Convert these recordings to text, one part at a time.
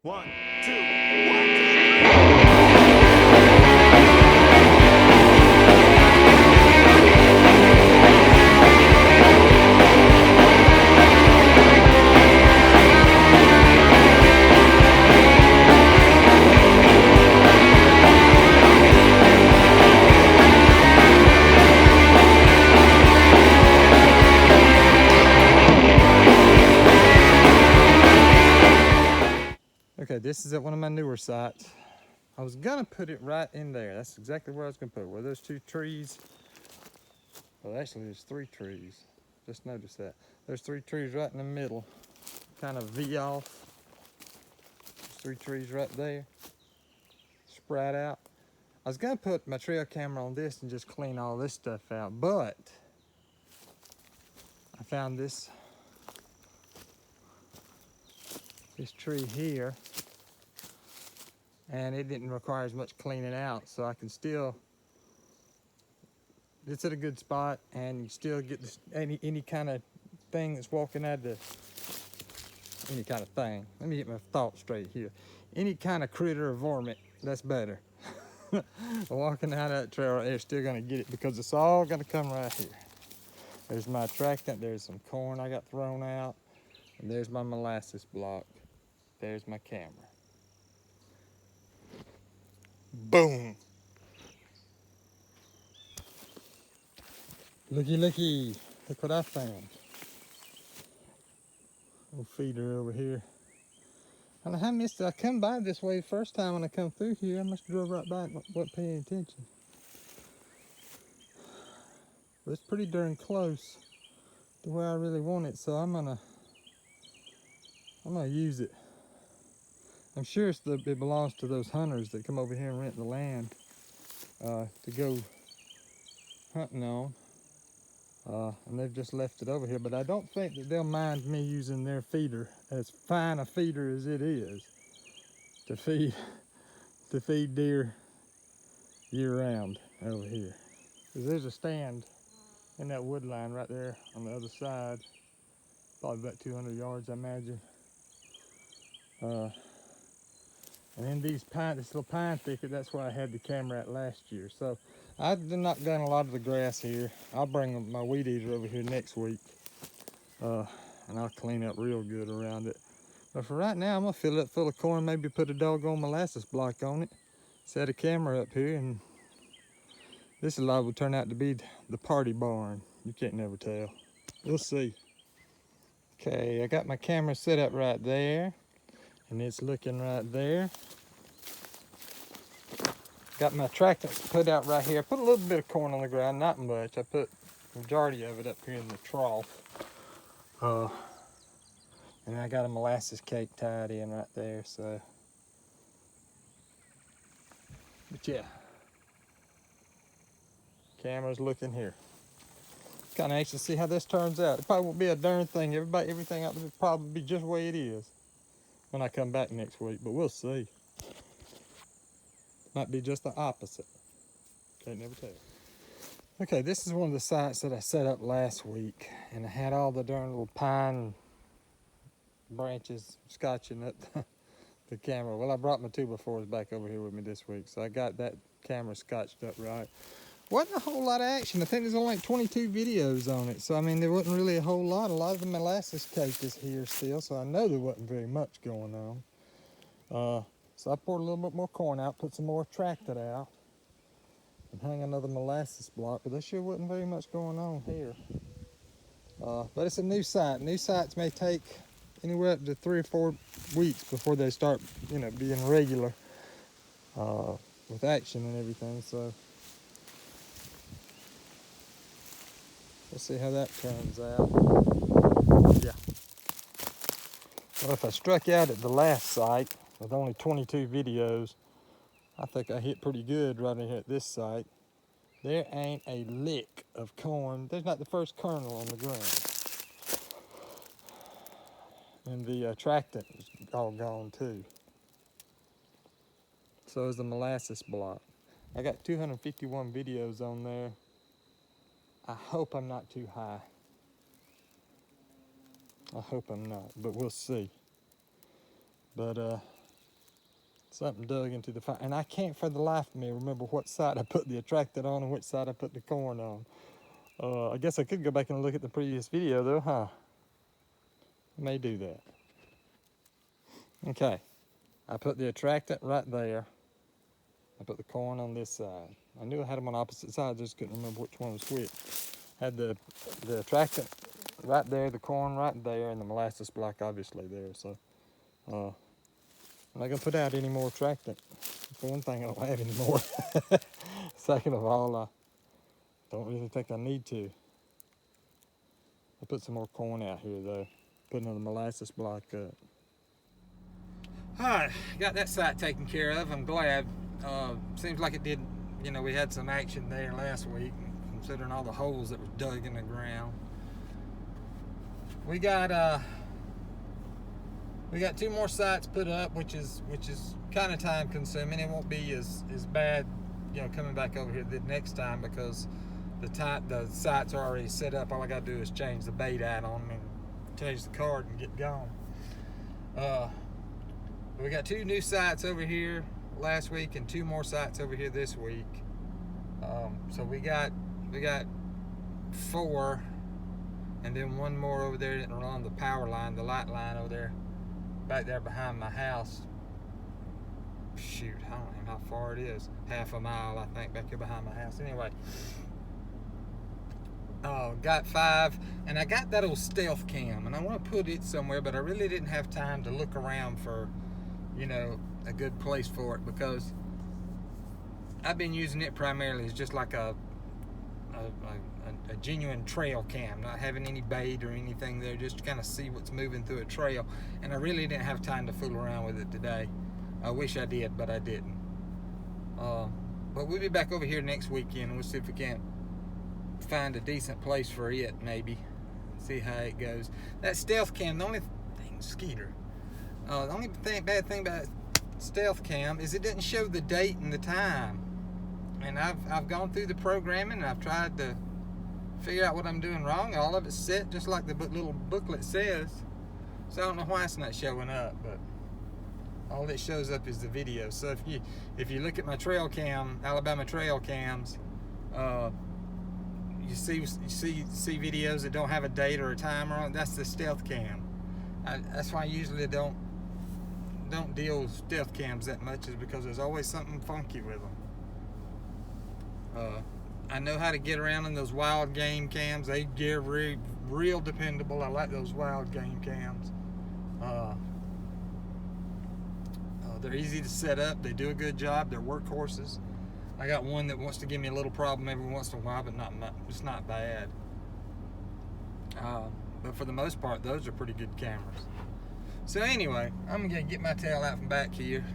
One, two, 1, 2, 3. Okay, this is at one of my newer sites. I was gonna put it right in there. That's exactly where I was gonna put it. Where those two trees, well actually there's 3 trees. Just noticed that. There's 3 trees right in the middle. Kind of V off. There's 3 trees right there. Spread out. I was gonna put my trail camera on this and just clean all this stuff out, but I found this tree here, and it didn't require as much cleaning out, so I can still, it's at a good spot, and you still get this, any kind of thing that's walking out of the, any kind of thing. Let me get my thoughts straight here. Any kind of critter or varmint, that's better. Walking out of that trail right there, still gonna get it because it's all gonna come right here. There's my attractant, there's some corn I got thrown out, and there's my molasses block. There's my camera. Boom! Looky, looky, look what I found. Little feeder over here. I don't know how I missed it. I come by this way the first time when I come through here. I must have drove right by it and wasn't paying attention. But it's pretty darn close to where I really want it, so I'm gonna use it. I'm sure it belongs to those hunters that come over here and rent the land to go hunting on. And they've just left it over here, but I don't think that they'll mind me using their feeder, as fine a feeder as it is, to feed deer year round over here. Because there's a stand in that wood line right there on the other side, probably about 200 yards, I imagine. And in this little pine thicket, that's where I had the camera at last year. So I've knocked down a lot of the grass here. I'll bring my weed eater over here next week, and I'll clean up real good around it. But for right now, I'm gonna fill it full of corn, maybe put a doggone molasses block on it, set a camera up here, and this lot will turn out to be the party barn. You can't never tell. We'll see. Okay, I got my camera set up right there, and it's looking right there. Got my attractants put out right here. I put a little bit of corn on the ground, not much. I put the majority of it up here in the trough. And I got a molasses cake tied in right there, so. But yeah, camera's looking here. Kind of anxious to see how this turns out. It probably won't be a darn thing. Everything out there will probably be just the way it is when I come back next week, but we'll see. Might be just the opposite. Can't never tell. Okay, this is one of the sites that I set up last week, and I had all the darn little pine branches scotching up the camera. Well, I brought my 2x4s back over here with me this week, so I got that camera scotched up right. Wasn't a whole lot of action. I think there's only like 22 videos on it, so I mean there wasn't really a whole lot. A lot of the molasses cake is here still, so I know there wasn't very much going on. So I poured a little bit more corn out, put some more attractant out, and hung another molasses block, but there sure wasn't very much going on here. But it's a new site. New sites may take anywhere up to 3 or 4 weeks before they start, being regular with action and everything. So let's see how that turns out. Yeah. Well, if I struck out at the last site with only 22 videos, I think I hit pretty good right in here at this site. There ain't a lick of corn. There's not the first kernel on the ground. And the attractant is all gone too. So is the molasses block. I got 251 videos on there. I hope I'm not too high. I hope I'm not, but we'll see. But Something dug into the fire. And I can't for the life of me remember what side I put the attractant on and which side I put the corn on. I guess I could go back and look at the previous video though, huh? I may do that. Okay, I put the attractant right there. I put the corn on this side. I knew I had them on opposite sides, just couldn't remember which one was which. Had the attractant right there, the corn right there, and the molasses block obviously there. So I'm not gonna put out any more attractant. For one thing, I don't have any more. Second of all, I don't really think I need to. I put some more corn out here though, putting the molasses block up. Alright, got that site taken care of. I'm glad. Seems like it did, you know, we had some action there last week, considering all the holes that were dug in the ground. We got 2 more sites put up, which is kind of time consuming. It won't be as bad, you know, coming back over here the next time, because the sites are already set up. All I gotta do is change the bait out on them and change the card and get going. We got 2 new sites over here last week and 2 more sites over here this week. So we got 4, and then 1 more over there along the power line, the light line over there, back there behind my house. Shoot, I don't know how far it is. Half a mile, I think, back here behind my house. Anyway, got 5, and I got that old stealth cam, and I want to put it somewhere, but I really didn't have time to look around for, you know, a good place for it, because I've been using it primarily as just like a genuine trail cam, not having any bait or anything there, just to kind of see what's moving through a trail. And I really didn't have time to fool around with it today. I wish I did, but I didn't. But we'll be back over here next weekend, and we'll see if we can't find a decent place for it, maybe. See how it goes. That stealth cam, the only thing, Skeeter. The only bad thing about stealth cam is it doesn't show the date and the time. And I've gone through the programming, and I've tried to figure out what I'm doing wrong. All of it's set just like the little booklet says. So I don't know why it's not showing up, but all that shows up is the video. So if you look at my trail cam, Alabama trail cams, you see videos that don't have a date or a timer on it. That's the stealth cam. That's why I usually don't deal with stealth cams that much, is because there's always something funky with them. I know how to get around in those wild game cams. They get real dependable. I like those wild game cams. They're easy to set up. They do a good job. They're workhorses. I got one that wants to give me a little problem every once in a while, but not much. It's not bad. But for the most part, those are pretty good cameras. So anyway, I'm gonna get my tail out from back here,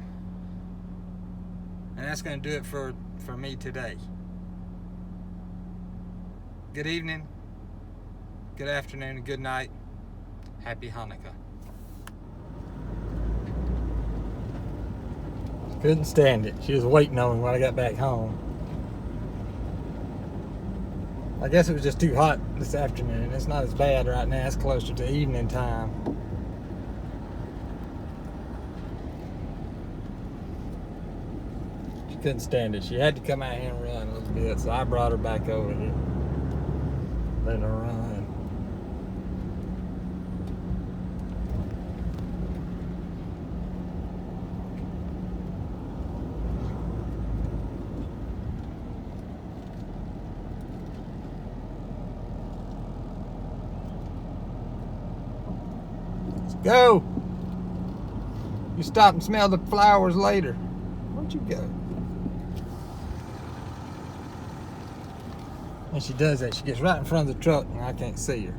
and that's gonna do it for me today. Good evening, good afternoon, and good night. Happy Hanukkah. Couldn't stand it. She was waiting on me when I got back home. I guess it was just too hot this afternoon. It's not as bad right now. It's closer to evening time. She couldn't stand it. She had to come out here and run a little bit, so I brought her back over here. Let her run. Go! You stop and smell the flowers later. Where'd you go? And she does that. She gets right in front of the truck and I can't see her.